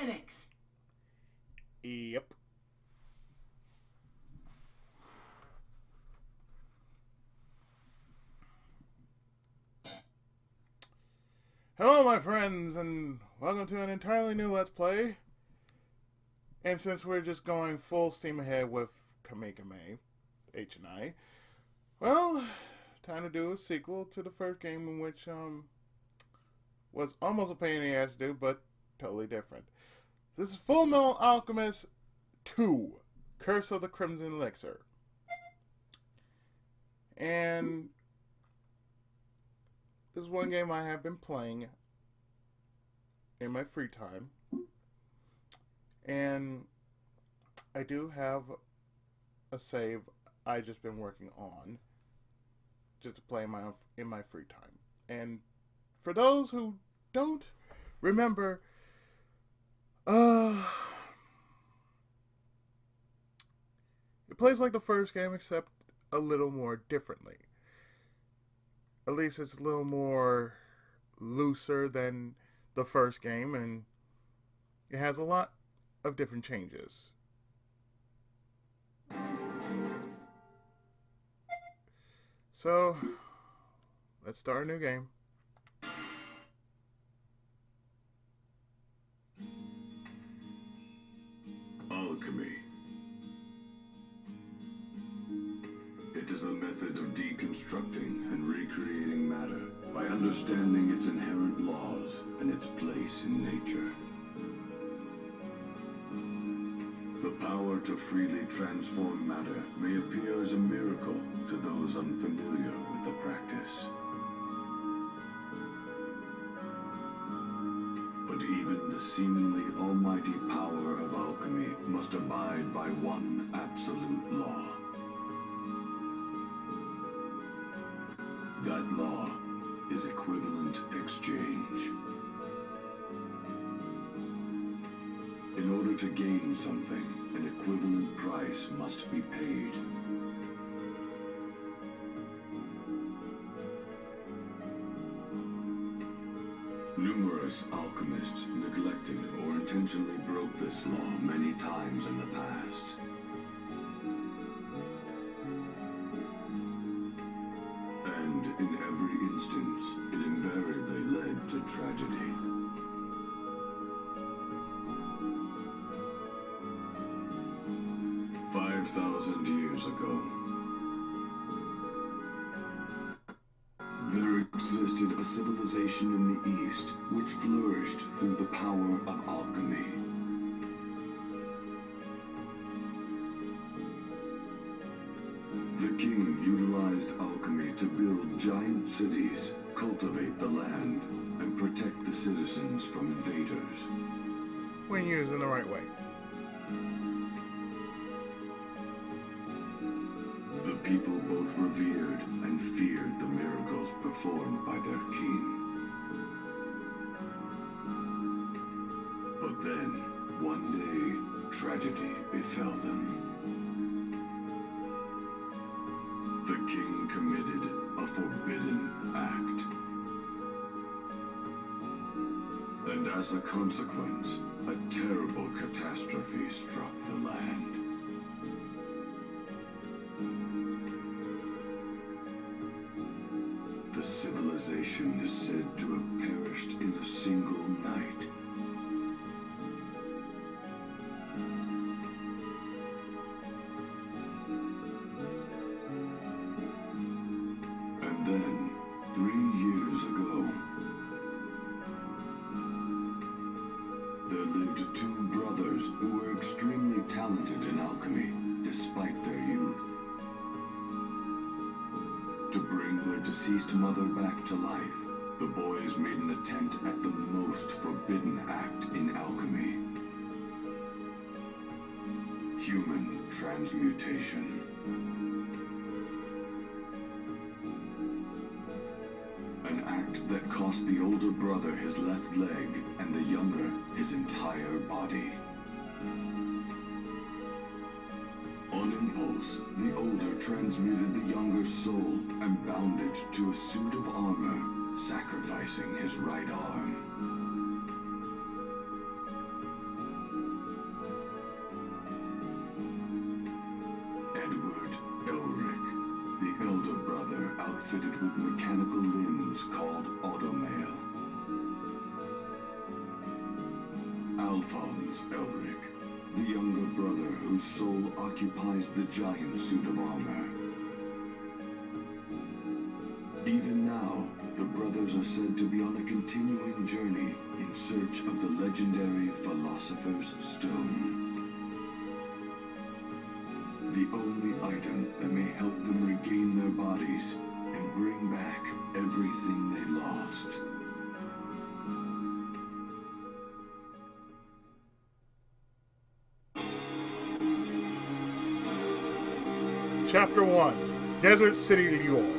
Linux. Yep. Hello, my friends, and welcome to an entirely new Let's Play. And since we're just going full steam ahead with Kamekame, H and I, well, time to do a sequel to the first game, in which was almost a pain in the ass to do, but totally different. This is Full Metal Alchemist 2, Curse of the Crimson Elixir. And this is one game I have been playing in my free time. And I do have a save I just been working on just to play in my free time. And for those who don't remember, it plays like the first game except a little more differently. At least it's a little more looser than the first game, and it has a lot of different changes. So, let's start a new game. Alchemy. It is the method of deconstructing and recreating matter by understanding its inherent laws and its place in nature. The power to freely transform matter may appear as a miracle to those unfamiliar with the practice. But even the seemingly almighty power of alchemy must abide by one absolute law. That law is equivalent exchange. In order to gain something, an equivalent price must be paid. Numerous alchemists neglected or intentionally broke this law many times in the past. And in every instance, it invariably led to tragedy. 5,000 years ago, there existed a civilization in the East which flourished through the power of alchemy. The king utilized alchemy to build giant cities, cultivate the land, and protect the citizens from invaders. When used in the right way. The people both revered and feared the miracles performed by their king. But then, one day, tragedy befell them. The king committed a forbidden act. And as a consequence, a terrible catastrophe struck the land. The civilization is said to have perished in a single night. And then, 3 years ago, there lived 2 brothers who were extremely talented in alchemy, despite their youth. To bring their deceased mother back to life, the boys made an attempt at the most forbidden act in alchemy: human transmutation. An act that cost the older brother his left leg and the younger his entire body. On impulse, the older transmuted the younger soul and bound it to a suit of armor, sacrificing his right arm. device called automail. Alphonse Elric, the younger brother whose soul occupies the giant suit of armor. Even now, the brothers are said to be on a continuing journey in search of the legendary Philosopher's Stone. The only item that may help them regain their bodies and bring back everything they lost. Chapter 1, Desert City, Lior.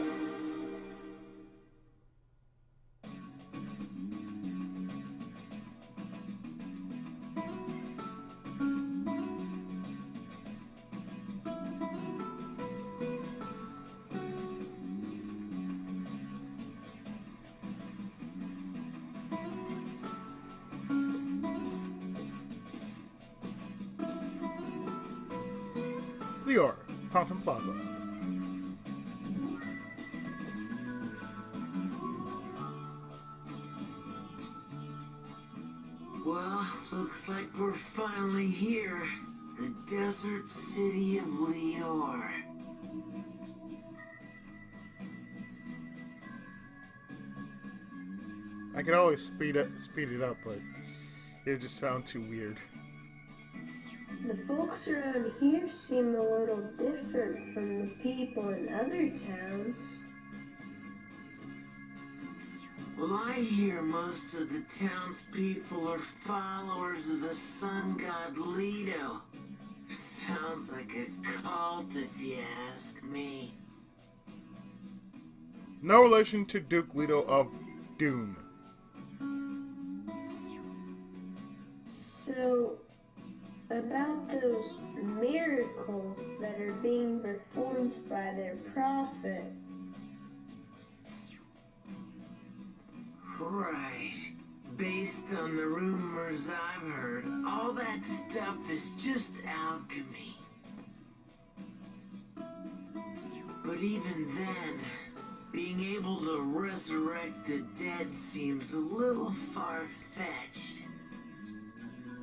Lior, Fountain Plaza. Well, looks like we're finally here. The desert city of Lior. I could always speed it up, but it would just sound too weird. The folks around here seem a little different from the people in other towns. Well, I hear most of the townspeople are followers of the sun god Lido. Sounds like a cult if you ask me. No relation to Duke Lido of Dune. So, about those miracles that are being performed by their prophet. Right. Based on the rumors I've heard, all that stuff is just alchemy. But even then, being able to resurrect the dead seems a little far-fetched.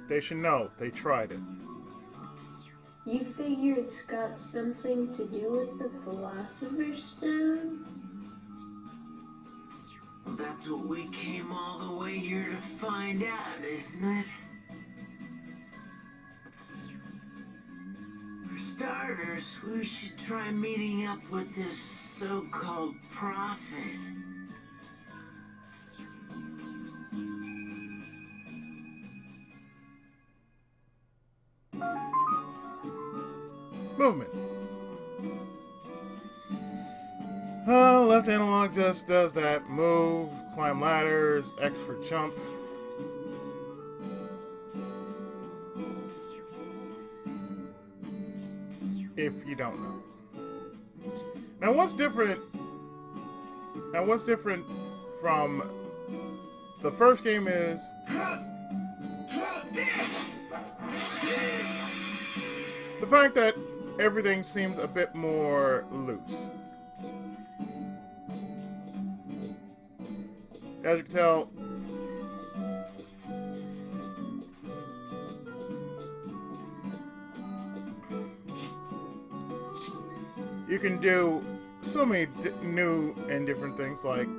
They should know. They tried it. You figure it's got something to do with the Philosopher's Stone? Well, that's what we came all the way here to find out, isn't it? For starters, we should try meeting up with this so-called prophet. Movement. Left analog just does that. Move, climb ladders, X for jump. If you don't know. Now what's different from the first game is the fact that everything seems a bit more loose. As you can tell, you can do so many new and different things like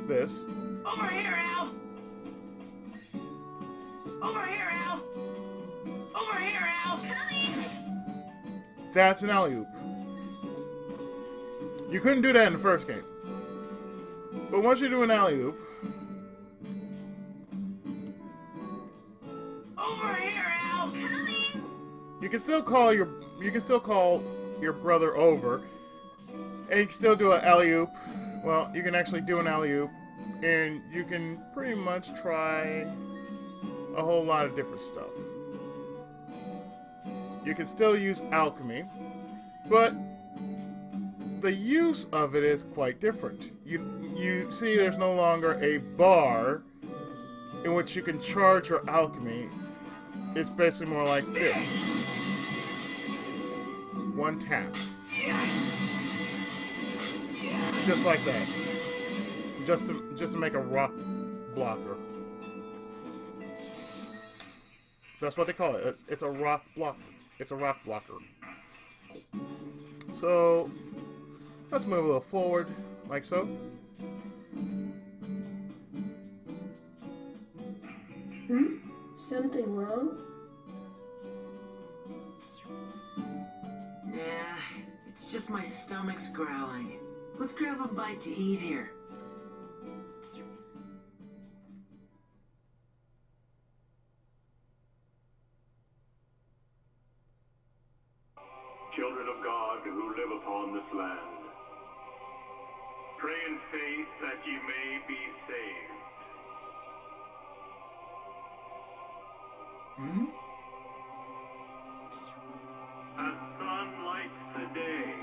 this. Over here, Al! Over here, Al! Over here, Al! Coming! That's an alley-oop. You couldn't do that in the first game. But once you do an alley-oop, Over here, Al! Coming! you can still call your brother over, and you can still do an alley-oop. Well, you can actually do an alley-oop, and you can pretty much try a whole lot of different stuff. You can still use alchemy, but the use of it is quite different. You see there's no longer a bar in which you can charge your alchemy. It's basically more like this. One tap. Just like that. just to make a rock blocker. That's what they call it. It's a rock blocker. It's a rock blocker. So let's move a little forward, like so. Something wrong? Nah, it's just my stomach's growling. Let's grab a bite to eat here. Children of God who live upon this land, pray in faith that ye may be saved. As sun lights the day,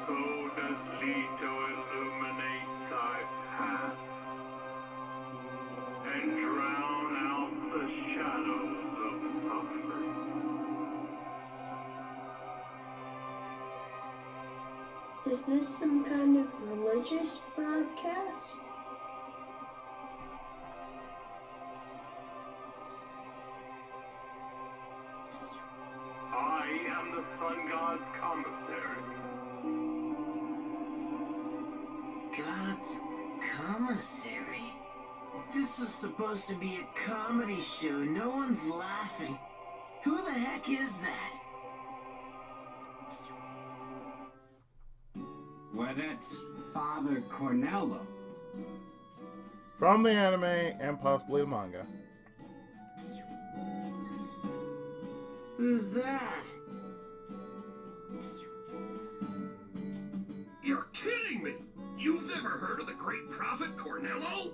so does Leto illuminate thy path, and drown out the shadows of suffering. Is this some kind of religious broadcast? I am the sun god's commissary. God's commissary? This is supposed to be a comedy show. No one's laughing. Who the heck is that? Why, that's Father Cornello. From the anime and possibly the manga. Who's that? You're kidding me! You've never heard of the great prophet Cornello?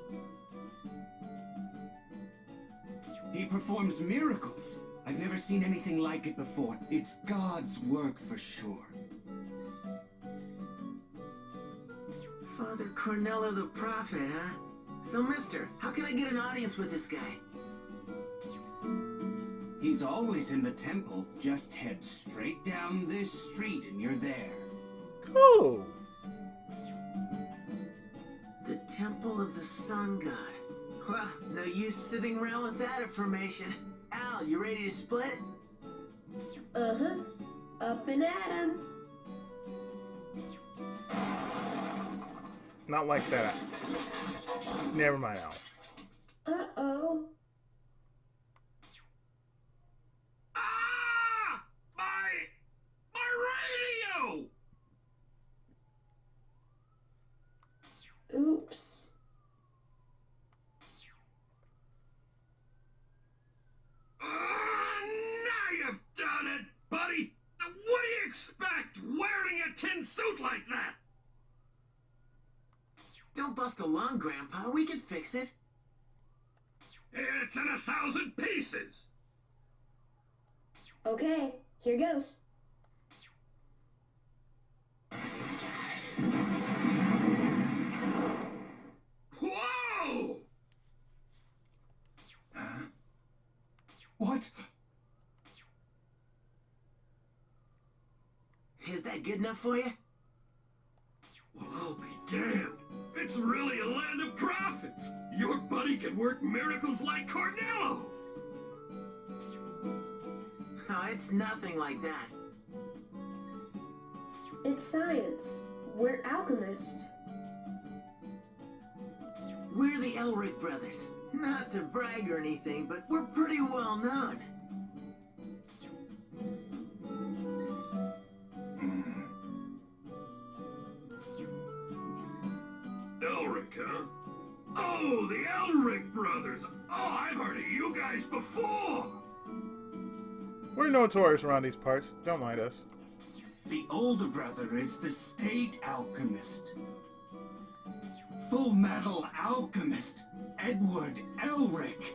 He performs miracles. I've never seen anything like it before. It's God's work for sure. Father Cornello the prophet, huh? So, mister, how can I get an audience with this guy? He's always in the temple. Just head straight down this street and you're there. Cool. The Temple of the Sun God. Well, no use sitting around with that information. Al, you ready to split? Uh-huh. Up and at 'em. Not like that. Never mind, Al. Uh-oh. Ah! My radio! Oops. Now you've done it, buddy! What do you expect, wearing a tin suit like that? Don't bust a lung, Grandpa. We can fix it. It's in 1,000 pieces! Okay, here goes. Whoa! What? Is that good enough for you? Well, I'll be damned. It's really a land of prophets. Your buddy can work miracles like Cornello. Oh, it's nothing like that. It's science. We're alchemists. We're the Elric brothers. Not to brag or anything, but we're pretty well known. Elric, huh? Oh, the Elric brothers. Oh, I've heard of you guys before. We're notorious around these parts. Don't mind us. The older brother is the state alchemist. Full metal alchemist, Edward Elric.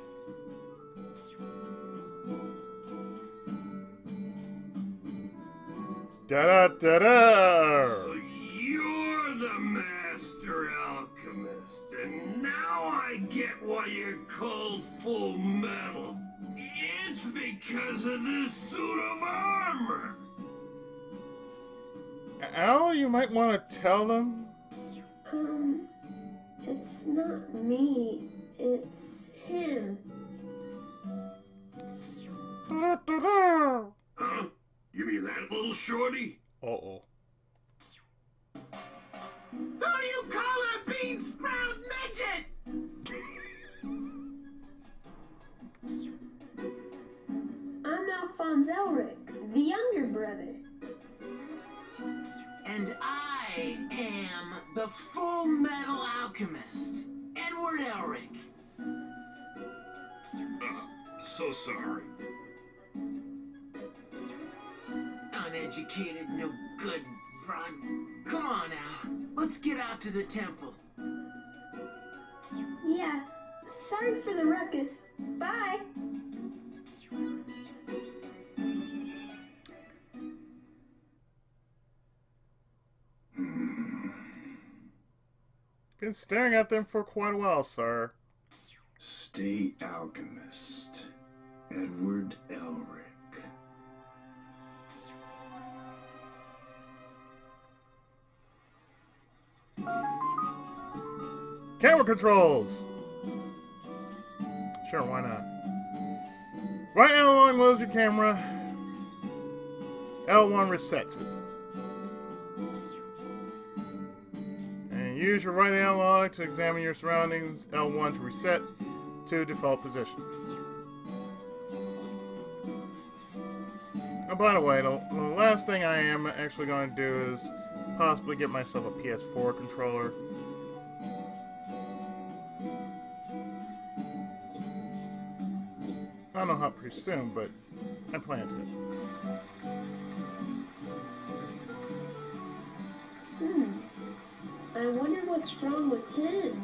Da-da-da-da! So you're the master alchemist, and now I get why you're called Full Metal. It's because of this suit of armor. Al, you might want to tell them. It's not me, it's him. Huh? You mean that little shorty? Uh-oh. Who do you call a bean sprout midget? I'm Alphonse Elric, the younger brother. And I am the Full Metal Alchemist, Edward Elric. So sorry. Uneducated, no good, Ron. Come on, Al. Let's get out to the temple. Yeah, sorry for the ruckus. Bye. Been staring at them for quite a while, sir. Stay alchemist. Edward Elric. Camera controls! Sure, why not? Right analog moves your camera. L1 resets it. And use your right analog to examine your surroundings. L1 to reset to default position. Oh, by the way, the last thing I am actually going to do is possibly get myself a PS4 controller. I don't know how pretty soon, but I plan to. I wonder what's wrong with him.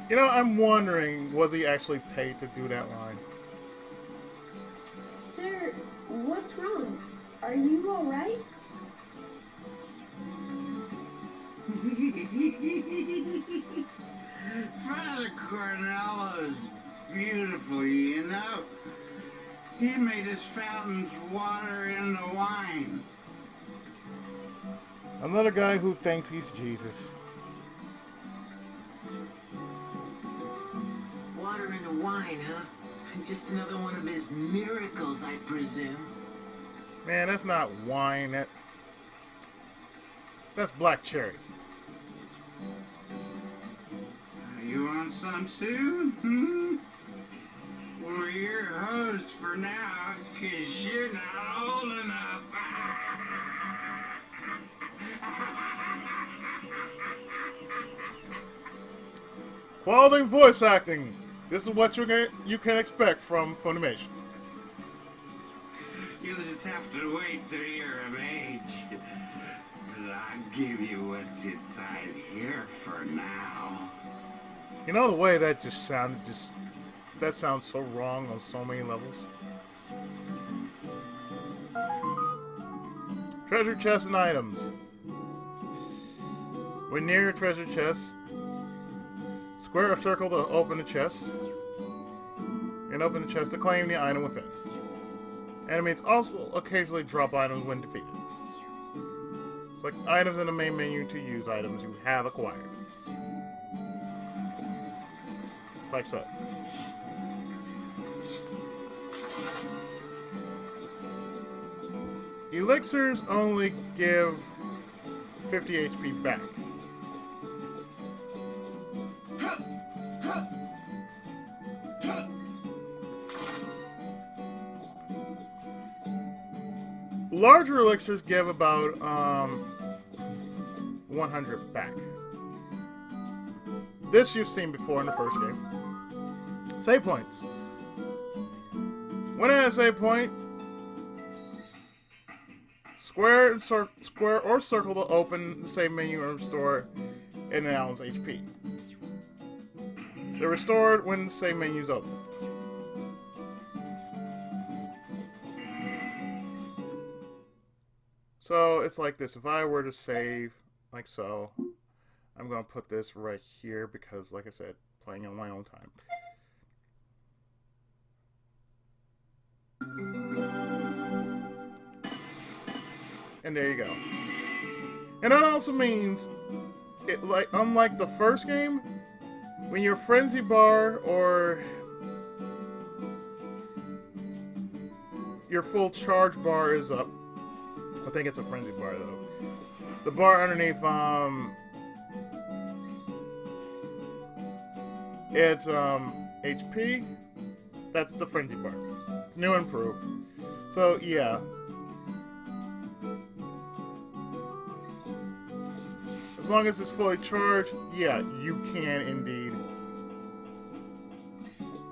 You know, I'm wondering, was he actually paid to do that line? Sir, what's wrong? Are you alright? Father Cornello's beautiful, you know. He made his fountains water into wine. Another guy who thinks he's Jesus. Water into wine, huh? Just another one of his miracles, I presume. Man, that's not wine. That's black cherry. You want some too? Hmm? Well, you're a host for now, 'cause you're not old enough. Quality voice acting. This is what you can expect from Funimation. You'll just have to wait till you're of age. But I'll give you what's inside here for now. You know the way that just sounded, that sounds so wrong on so many levels. Treasure chests and items. When near your treasure chest, square or circle to open the chest, and open the chest to claim the item within. Enemies also occasionally drop items when defeated. Select items in the main menu to use items you have acquired. Like so. Elixirs only give 50 HP back. Larger elixirs give about 100 back. This you've seen before in the first game. Save points. When at a save point, square or circle to open the save menu and restore an ally's HP. They're restored when the save menu is open. So it's like this. If I were to save like so, I'm going to put this right here because, like I said, playing on my own time. And there you go. And that also means, unlike the first game, when your frenzy bar or your full charge bar is up, I think it's a frenzy bar though. The bar underneath, it's HP. That's the frenzy bar. It's new and improved. So yeah. As long as it's fully charged, yeah, you can indeed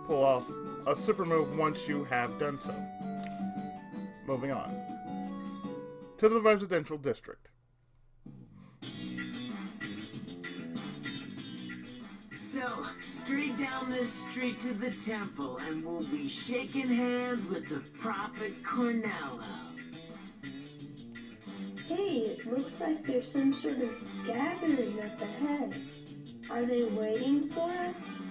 pull off a super move once you have done so. Moving on to the residential district. So, straight down this street to the temple, and we'll be shaking hands with the Prophet Cornello. Hey, it looks like there's some sort of gathering up ahead. Are they waiting for us?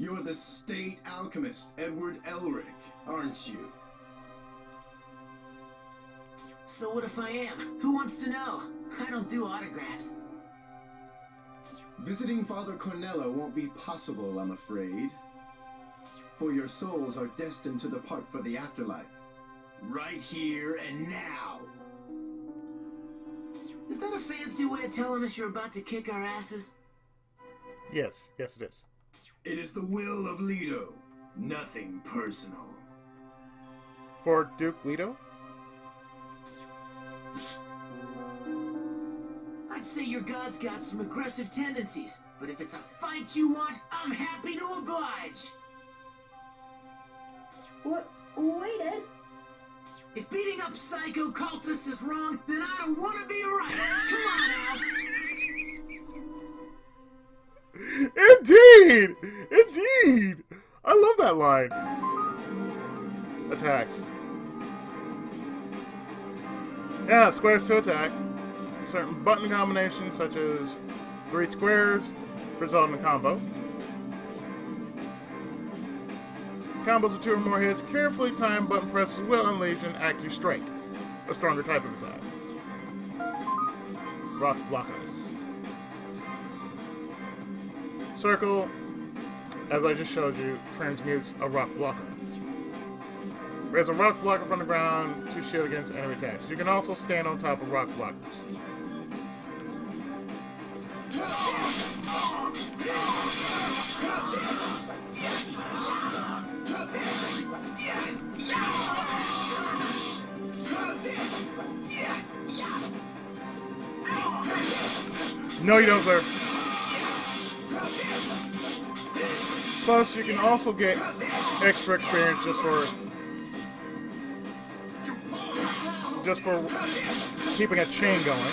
You're the state alchemist, Edward Elric, aren't you? So what if I am? Who wants to know? I don't do autographs. Visiting Father Cornello won't be possible, I'm afraid. For your souls are destined to depart for the afterlife. Right here and now. Is that a fancy way of telling us you're about to kick our asses? Yes, it is. It is the will of Lido. Nothing personal. For Duke Leto? I'd say your god's got some aggressive tendencies, but if it's a fight you want, I'm happy to oblige. What? Wait, Ed. If beating up psycho cultists is wrong, then I don't want to be right. Come on, Al. Indeed! Indeed! I love that line. Attacks. Yeah, squares to attack. Certain button combinations, such as 3 squares, result in a combo. Combos of 2 or more hits, carefully timed button presses will unleash an active strike, a stronger type of attack. Rock blockers. Circle, as I just showed you, transmutes a rock blocker. Raise a rock blocker from the ground to shield against enemy attacks. You can also stand on top of rock blockers. No, you don't, sir. Plus, you can also get extra experience just for keeping a chain going.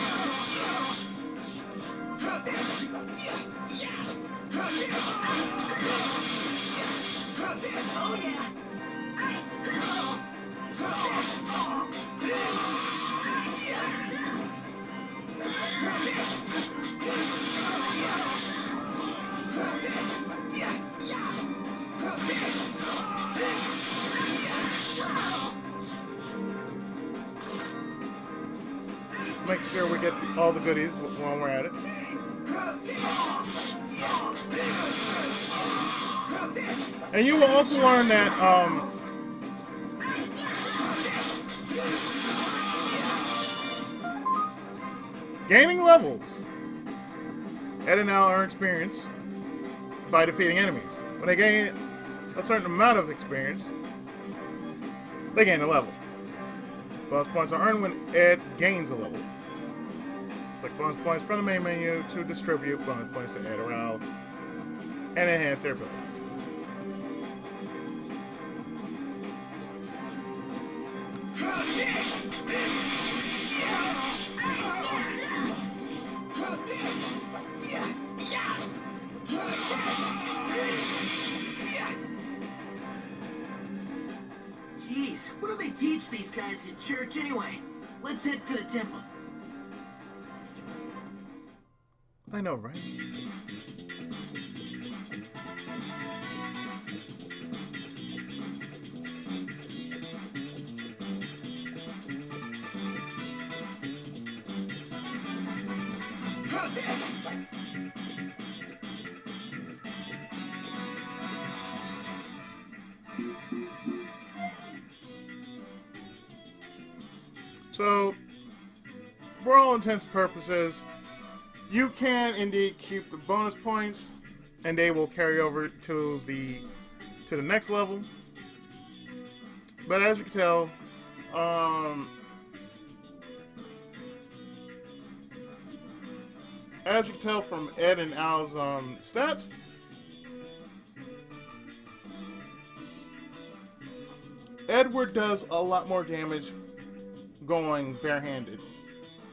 Make sure we get all the goodies while we're at it. And you will also learn that gaining levels Ed and Al earn experience by defeating enemies. When they gain a certain amount of experience, they gain a level. Bonus points are earned when Ed gains a level. Select bonus points from the main menu to distribute bonus points to Ed or Al and enhance their abilities. teach these guys at church anyway? Let's head for the temple. I know, right? So, for all intents and purposes, you can indeed keep the bonus points, and they will carry over to the next level. But as you can tell, from Ed and Al's stats, Edward does a lot more damage going barehanded,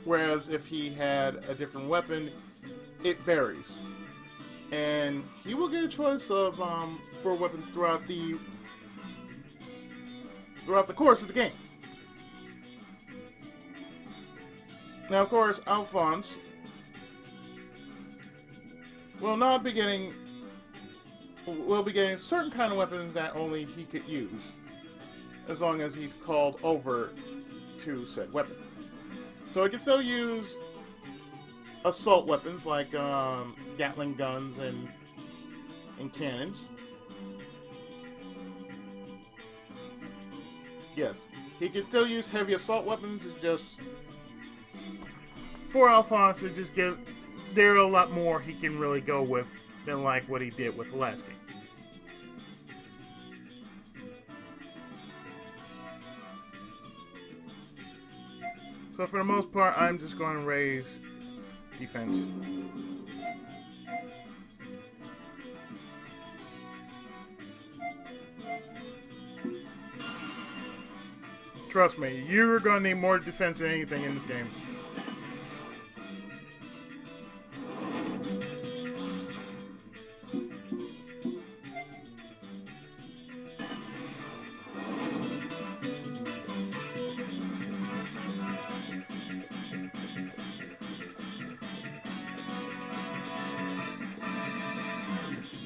whereas if he had a different weapon, it varies, and he will get a choice of for weapons throughout the course of the game. Now, of course, Alphonse will be getting certain kind of weapons that only he could use, as long as he's called over to said weapon. So he can still use assault weapons like Gatling guns and cannons. Yes, he can still use heavy assault weapons. It's just for Alphonse, there are a lot more he can really go with than like what he did with the last game. So for the most part, I'm just going to raise defense. Trust me, you're going to need more defense than anything in this game.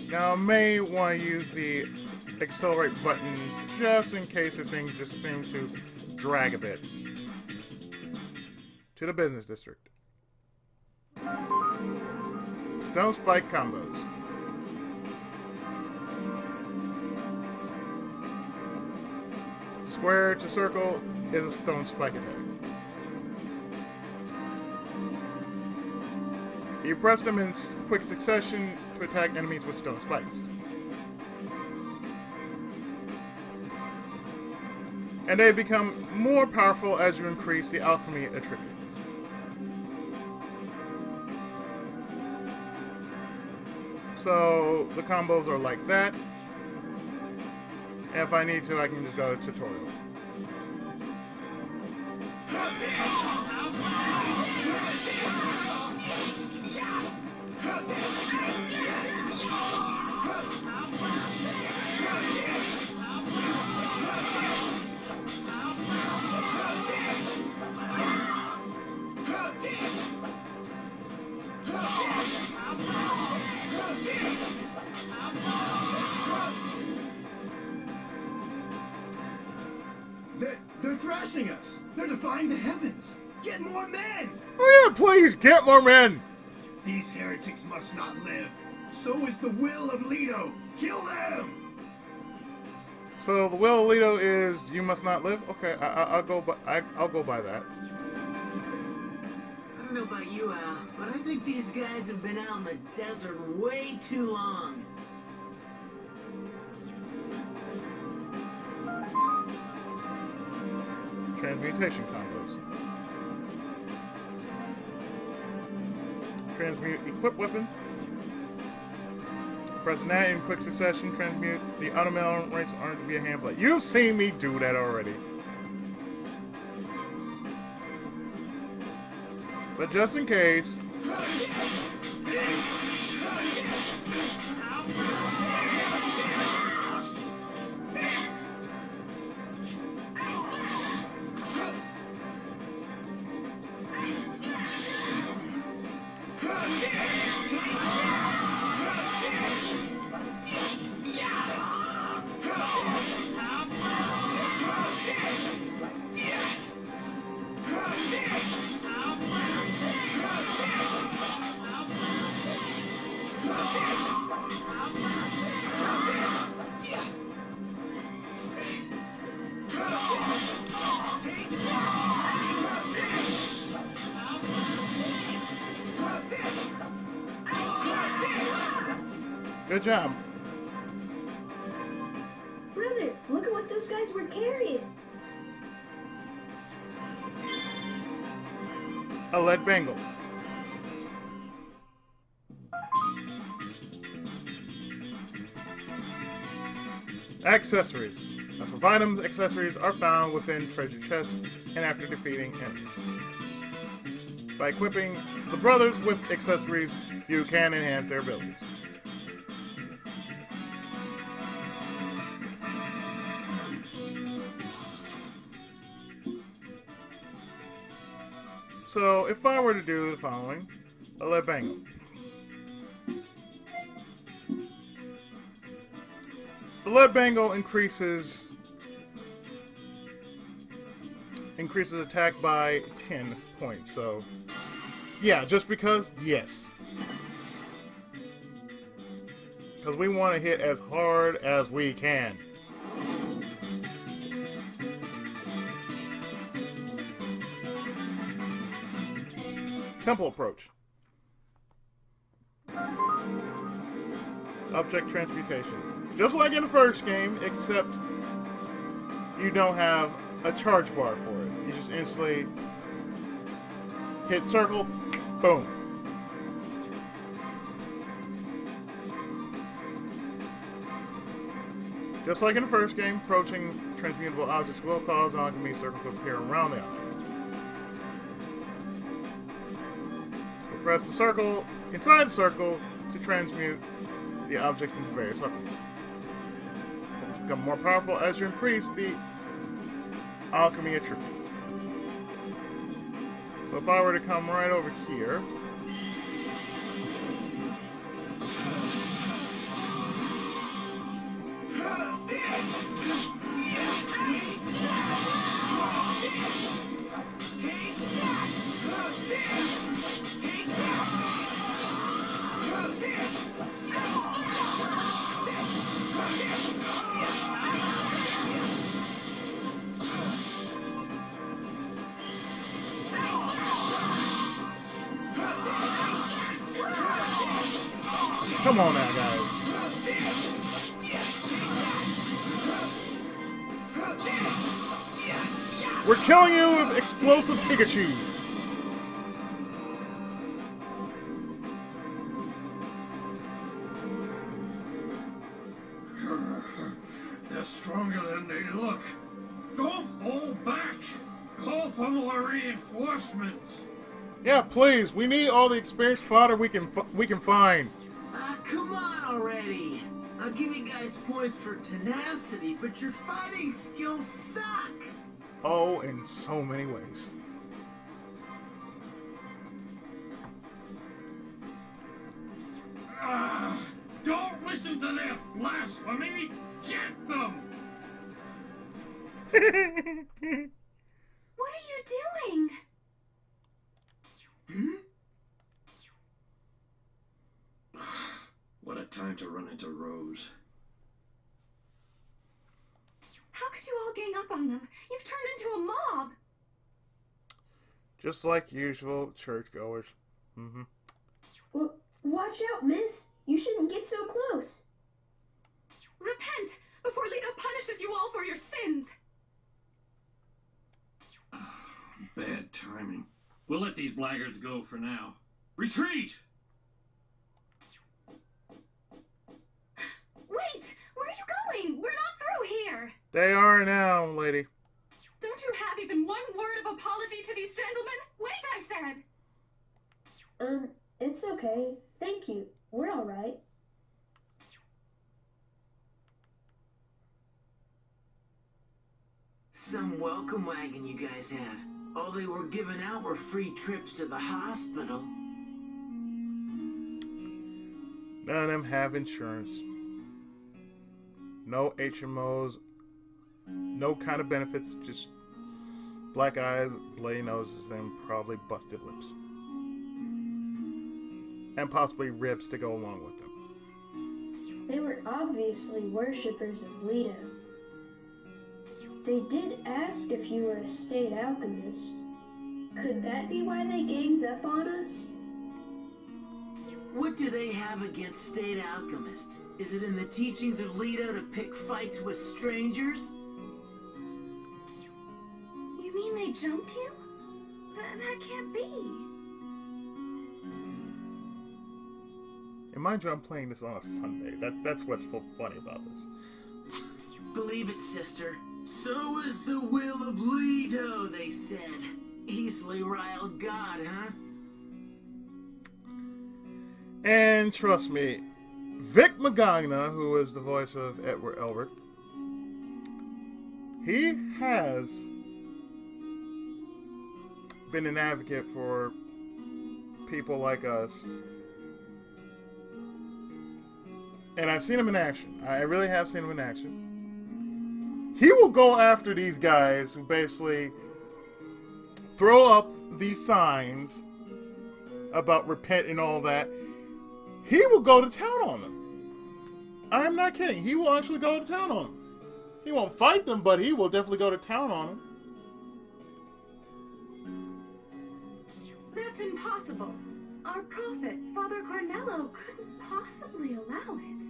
Now, I may want to use the accelerate button just in case if things just seem to drag a bit. To the business district. Stone spike combos. Square to circle is a stone spike attack. You press them in quick succession to attack enemies with stone spikes. And they become more powerful as you increase the alchemy attribute. So the combos are like that. And if I need to, I can just go to tutorial. They're thrashing us! They're defying the heavens! Get more men! Oh yeah, please, get more men! These heretics must not live. So is the will of Leto. Kill them! So the will of Leto is you must not live? Okay, I'll go by that. I don't know about you, Al, but I think these guys have been out in the desert way too long. Transmutation combos. Transmute equip weapon. Pressing that in quick succession, transmute the automail race arm to be a hand blade. You've seen me do that already. But just in case. Good job. Brother, look at what those guys were carrying. A lead bangle. Accessories. That's where items, accessories are found within treasure chests and after defeating enemies. By equipping the brothers with accessories, you can enhance their abilities. So, if I were to do the following, a lead bangle. The lead bangle increases attack by 10 points. So, yeah, just because, yes. Because we want to hit as hard as we can. Temple approach. Object transmutation. Just like in the first game, except you don't have a charge bar for it. You just instantly hit circle, boom. Just like in the first game, approaching transmutable objects will cause alchemy circles to appear around the objects. Press the circle inside the circle to transmute the objects into various weapons. It become more powerful as you increase the alchemy attributes. So if I were to come right over here, come on now, guys. We're killing you with explosive Pikachus. They're stronger than they look. Don't fall back. Call for more reinforcements. Yeah, please. We need all the experienced fodder we can find. Come on already. I'll give you guys points for tenacity, but your fighting skills suck. Oh, in so many ways. Don't listen to their blasphemy. Get them. What are you doing? What a time to run into Rose. How could you all gang up on them? You've turned into a mob. Just like usual, churchgoers. Well, watch out, miss. You shouldn't get so close. Repent before Lior punishes you all for your sins. Bad timing. We'll let these blackguards go for now. Retreat! Wait! Where are you going? We're not through here! They are now, lady. Don't you have even one word of apology to these gentlemen? Wait, I said! It's okay. Thank you. We're alright. Some welcome wagon you guys have. All they were giving out were free trips to the hospital. None of them have insurance. No HMOs. No kind of benefits. Just black eyes, bloody noses, and probably busted lips. And possibly ribs to go along with them. They were obviously worshippers of Lido. They did ask if you were a state alchemist. Could that be why they ganged up on us? What do they have against state alchemists? Is it in the teachings of Lido to pick fights with strangers? You mean they jumped you? That can't be. And mind you, I'm playing this on a Sunday. That's what's so funny about this. Believe it, sister. So is the will of Lido, they said. Easily riled god, huh? And trust me, Vic Magagna, who is the voice of Elric, he has been an advocate for people like us. And I've seen him in action. I really have seen him in action. He will go after these guys who basically throw up these signs about repent and all that. He will go to town on them. I'm not kidding. He will actually go to town on them. He won't fight them, but he will definitely go to town on them. That's impossible. Our prophet, Father Cornello, couldn't possibly allow it.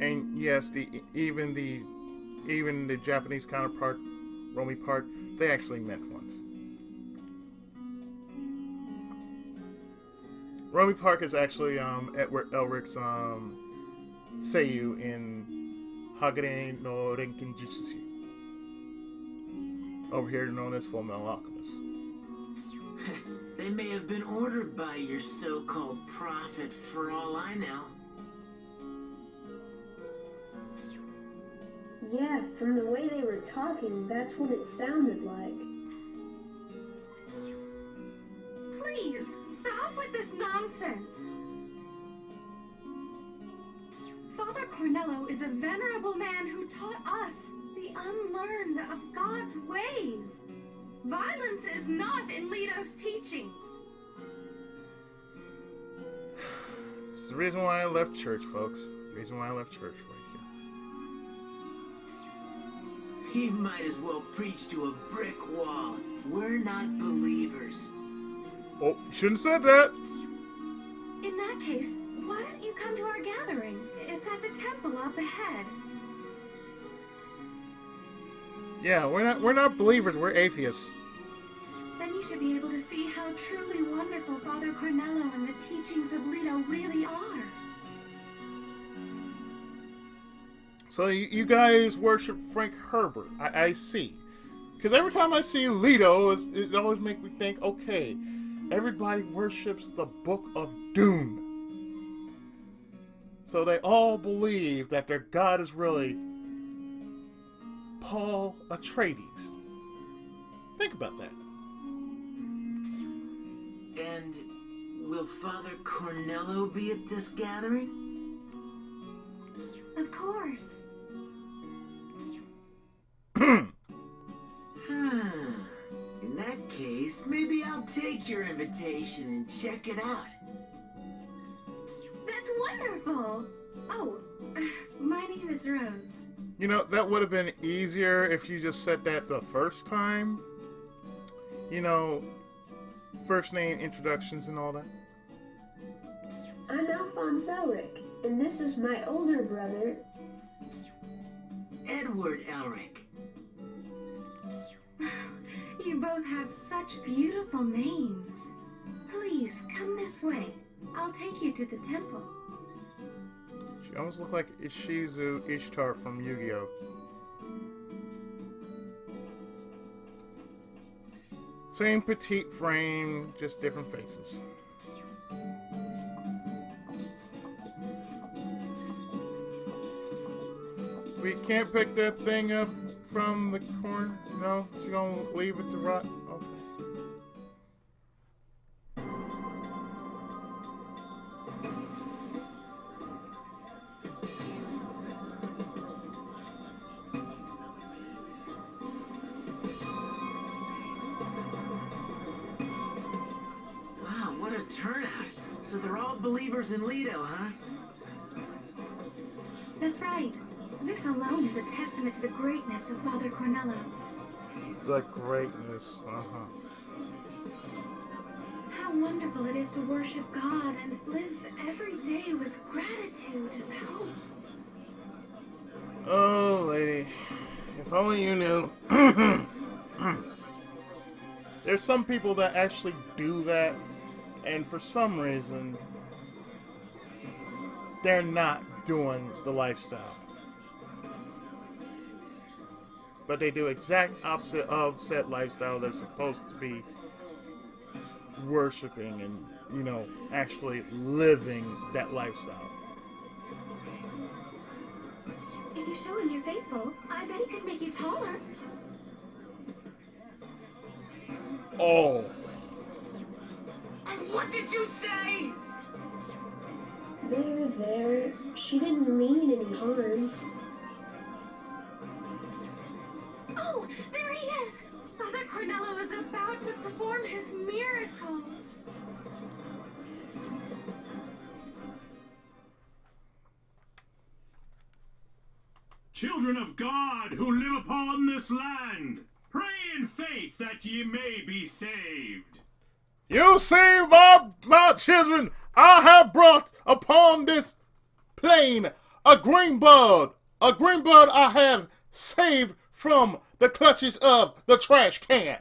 And yes, even the Japanese counterpart, Romy Park, they actually met once. Romy Park is actually Elric's Seiyu in Hagure no Renkin Jutsu. Over here known as Full Metal Alchemist. They may have been ordered by your so-called prophet for all I know. Yeah, from the way they were talking, that's what it sounded like. Please, stop with this nonsense. Father Cornello is a venerable man who taught us, the unlearned, of God's ways. Violence is not in Lido's teachings. It's the reason why I left church, folks. The reason why I left church right here. You might as well preach to a brick wall. We're not believers. Oh, you shouldn't have said that. In that case, why don't you come to our gathering? It's at the temple up ahead. Yeah, we're not believers, we're atheists. Then you should be able to see how truly wonderful Father Cornello and the teachings of Lido really are. So you guys worship Frank Herbert, I see. Because every time I see Lido, it always makes me think, okay, everybody worships the Book of Doom. So they all believe that their god is really Paul Atreides. Think about that. And will Father Cornello be at this gathering? Of course. In that case, maybe I'll take your invitation and check it out. That's wonderful. Oh, my name is Rose. You know, that would have been easier if you just said that the first time. You know, first name, introductions, and all that. I'm Alphonse Elric, and this is my older brother, Edward Elric. You both have such beautiful names. Please, come this way. I'll take you to the temple. She almost looked like Ishizu Ishtar from Yu-Gi-Oh! Same petite frame, just different faces. We can't pick that thing up from the corner? No? She gonna leave it to rot? Okay. Wow, what a turnout. So they're all believers in Lido, huh? That's right. This alone is a testament to the greatness of Father Cornello. The greatness, How wonderful it is to worship God and live every day with gratitude and hope. Oh, lady. If only you knew. There's some people that actually do that, and for some reason, they're not doing the lifestyle. But they do exact opposite of said lifestyle. They're supposed to be worshiping and, you know, actually living that lifestyle. If you show him you're faithful, I bet he could make you taller. Oh. And what did you say? There. She didn't mean any harm. Oh, there he is! Father Cornello is about to perform his miracles. Children of God who live upon this land, pray in faith that ye may be saved. You see, my children, I have brought upon this plain a green bird I have saved from the clutches of the trash can.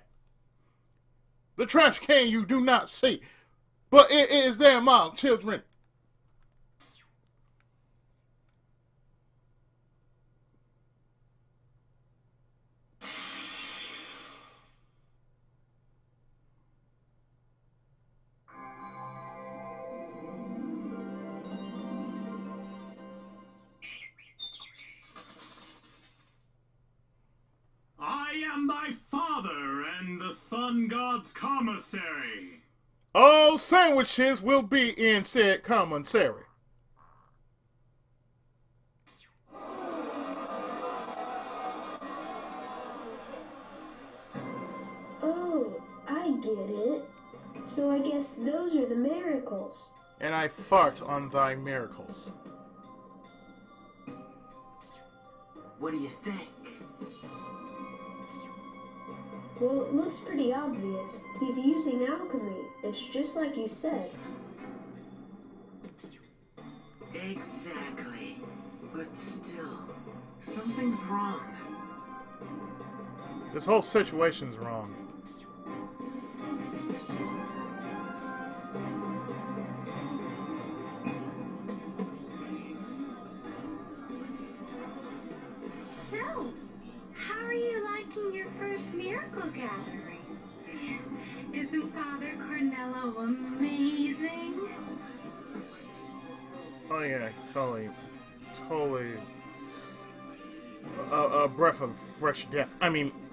The trash can you do not see, but it is there, my children. I am thy father and the sun god's commissary. All sandwiches will be in said commissary. Oh, I get it. So I guess those are the miracles. And I fart on thy miracles. What do you think? Well, it looks pretty obvious. He's using alchemy. It's just like you said. Exactly. But still, something's wrong. This whole situation's wrong. So, how are you liking your first miracle gathering? Isn't Father Cornello amazing? Oh yeah, totally a breath of fresh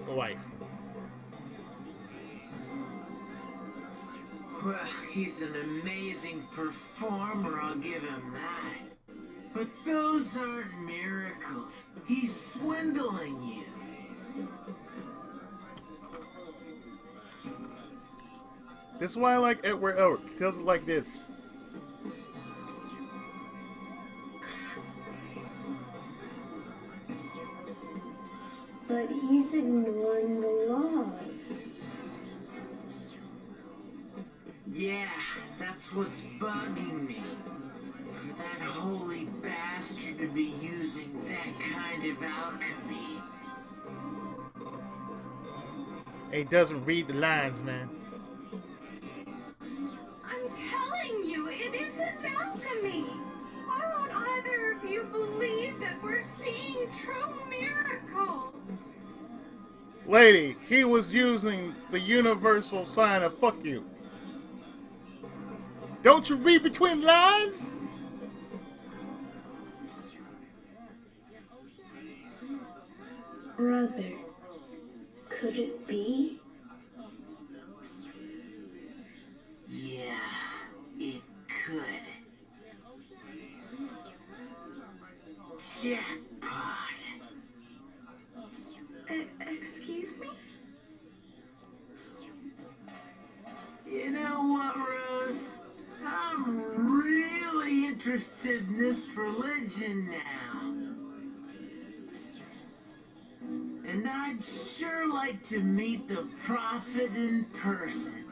life. Well, he's an amazing performer, I'll give him that. But those aren't miracles. He's swindling you. This is why I like Edward Elric. He tells it like this. But he's ignoring the laws. Yeah, that's what's bugging me. For that holy bastard to be using that kind of alchemy. He doesn't read the lines, man. I'm telling you, it isn't alchemy. Why won't either of you believe that we're seeing true miracles? Lady, he was using the universal sign of fuck you. Don't you read between lines? Brother, could it be? Yeah, it could. Jackpot. Excuse me? You know what, Rose? I'm really interested in this religion now. And I'd sure like to meet the prophet in person.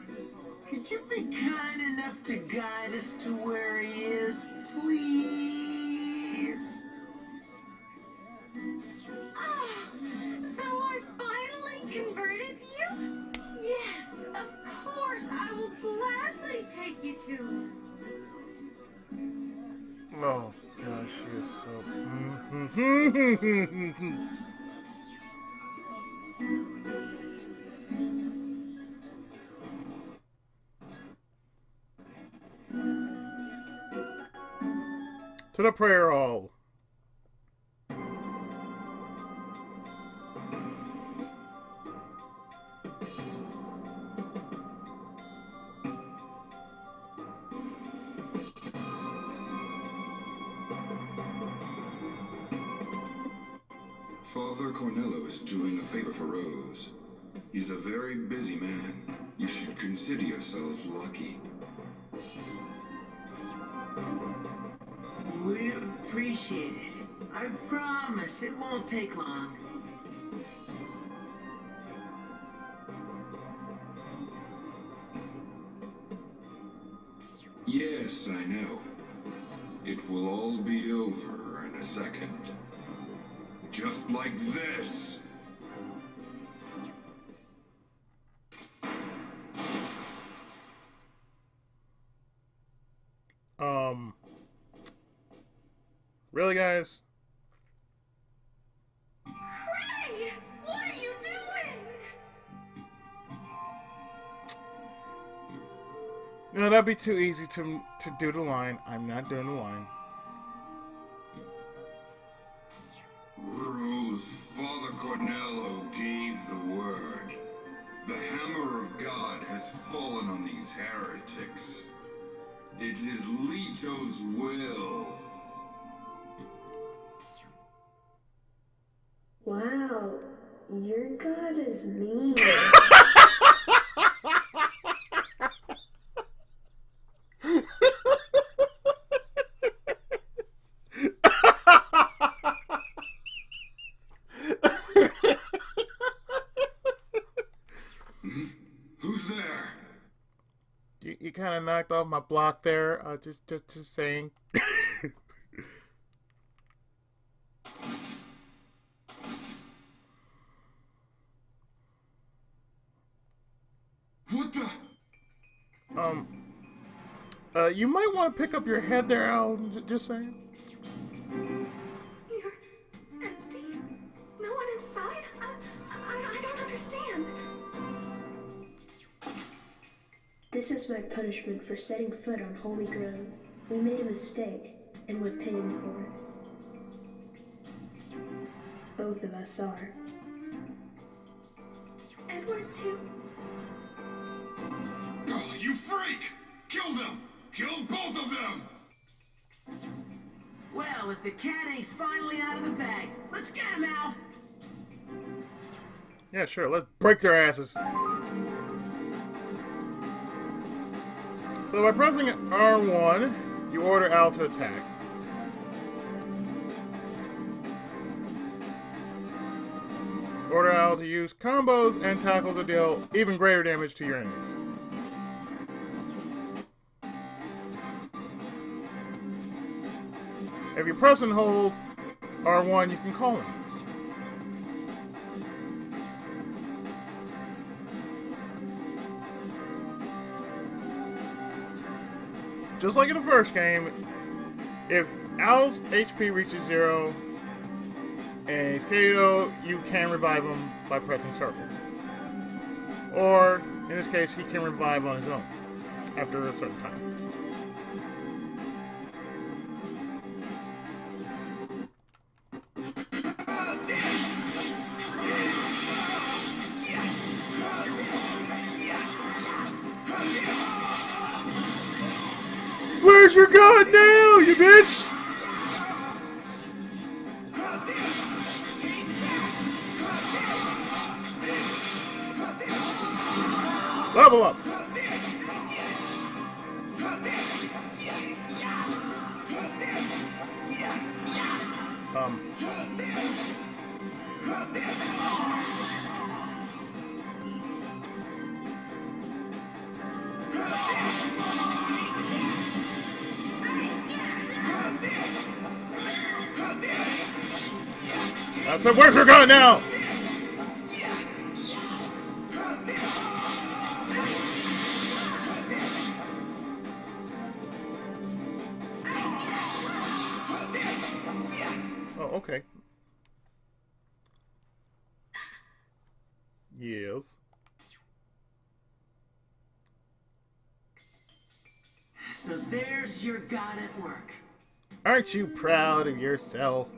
Could you be kind enough to guide us to where he is, please? Oh, so I finally converted you? Yes, of course, I will gladly take you to him. Oh gosh, she is so. To the prayer hall. Father Cornello is doing a favor for Rose. He's a very busy man. You should consider yourselves lucky. We appreciate it. I promise it won't take long. Yes, I know. It will all be over in a second. Just like this. Really, guys? Ray! What are you doing? No, that'd be too easy to do the line. I'm not doing the line. Rose, Father Cornello gave the word. The hammer of God has fallen on these heretics. It is Leto's will. Wow, your god is mean. Who's there? You kind of knocked off my block there. Just saying. What the? You might want to pick up your head there, Al. Just saying. You're empty. No one inside? I don't understand. This is my punishment for setting foot on holy ground. We made a mistake, and we're paying for it. Both of us are. Edward, too? Oh, you freak! Kill them! Kill both of them! Well, if the cat ain't finally out of the bag, let's get him, Al! Yeah, sure. Let's break their asses. So by pressing R1, you order Al to attack. Order Al to use combos and tackles to deal even greater damage to your enemies. If you press and hold R1, you can call him. Just like in the first game, if Al's HP reaches 0 and he's KO, you can revive him by pressing circle. Or, in this case, he can revive on his own after a certain time. Where's your god now, you bitch? Level up. I said, where's your gun now? Oh, okay. Yes. So there's your god at work. Aren't you proud of yourself?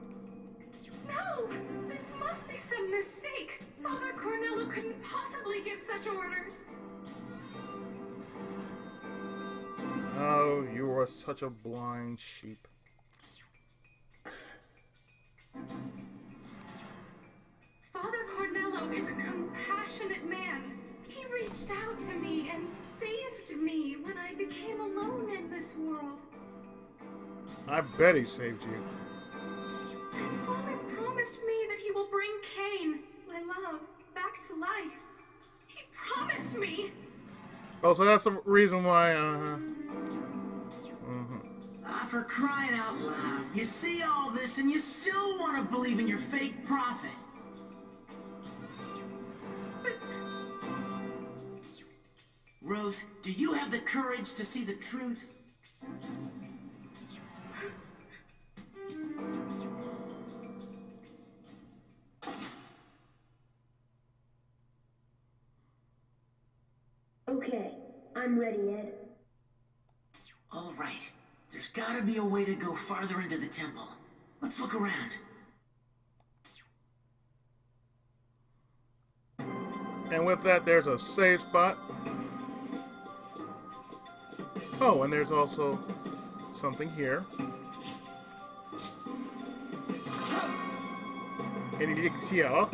No! This must be some mistake. Father Cornello couldn't possibly give such orders. Oh, you are such a blind sheep. Father Cornello is a compassionate man. He reached out to me and saved me when I became alone in this world. I bet he saved you. And Father promised me that he will bring Cain, my love, back to life. He promised me. Oh, so that's the reason why, For crying out loud. You see all this and you still want to believe in your fake prophet. Rose, do you have the courage to see the truth? Okay, I'm ready, Ed. All right. There's gotta be a way to go farther into the temple. Let's look around. And with that, there's a save spot. Oh, and there's also something here. An Elixir.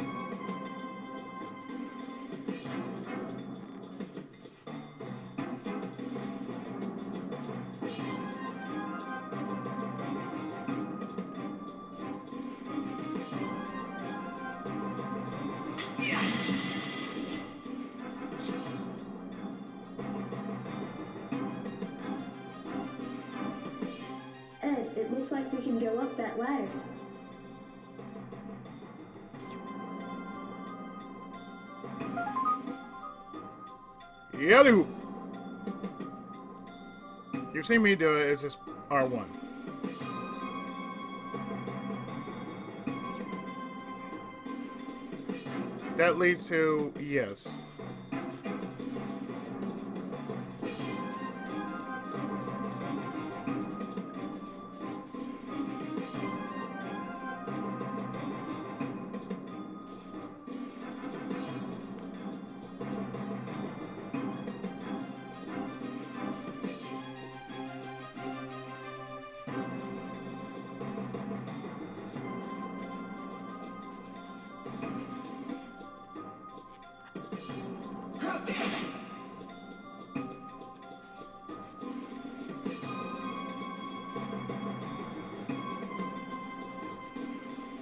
Ed, it looks like we can go up that ladder. Yellow. You've seen me do it, it's just R1. That leads to yes.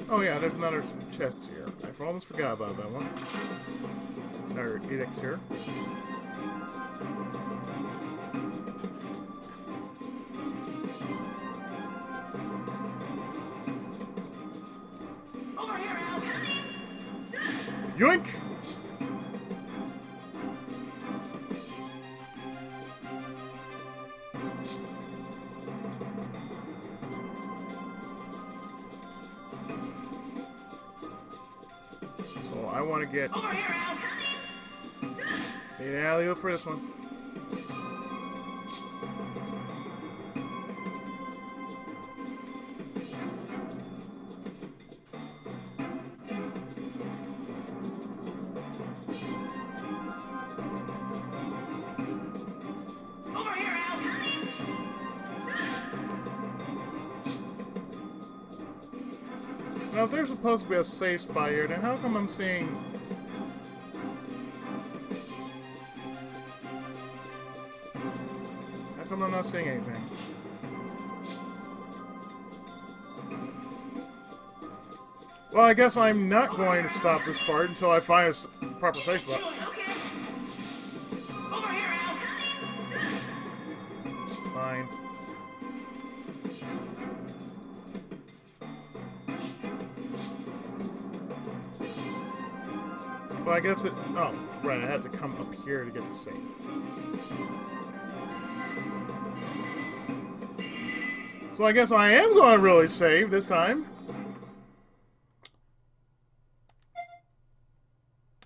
Oh yeah, there's another chest here. I almost forgot about that one. Another Elixir. Over here, Al. Yoink! So I want to get Over here, Al. need an alley-oop for this one. Over here, Al. Now, if there's supposed to be a safe spot here, then how come I'm seeing... How come I'm not seeing anything? Well, I guess I'm not going to stop this part until I find a proper safe spot. Okay. Over here, Al. fine. Well, I guess it... Oh, right, I had to come up here to get the save. So I guess I am going to really save this time.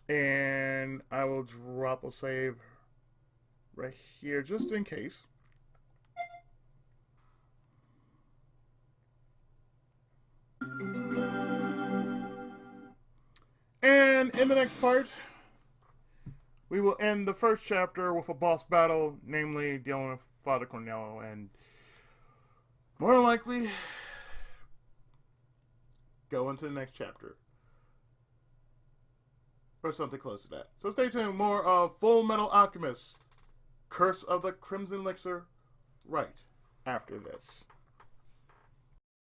And I will drop a save right here, just in case. And in the next part, we will end the first chapter with a boss battle, namely dealing with Father Cornello, and more likely go into the next chapter. Or something close to that. So stay tuned. More of Full Metal Alchemist, Curse of the Crimson Elixir, right after this.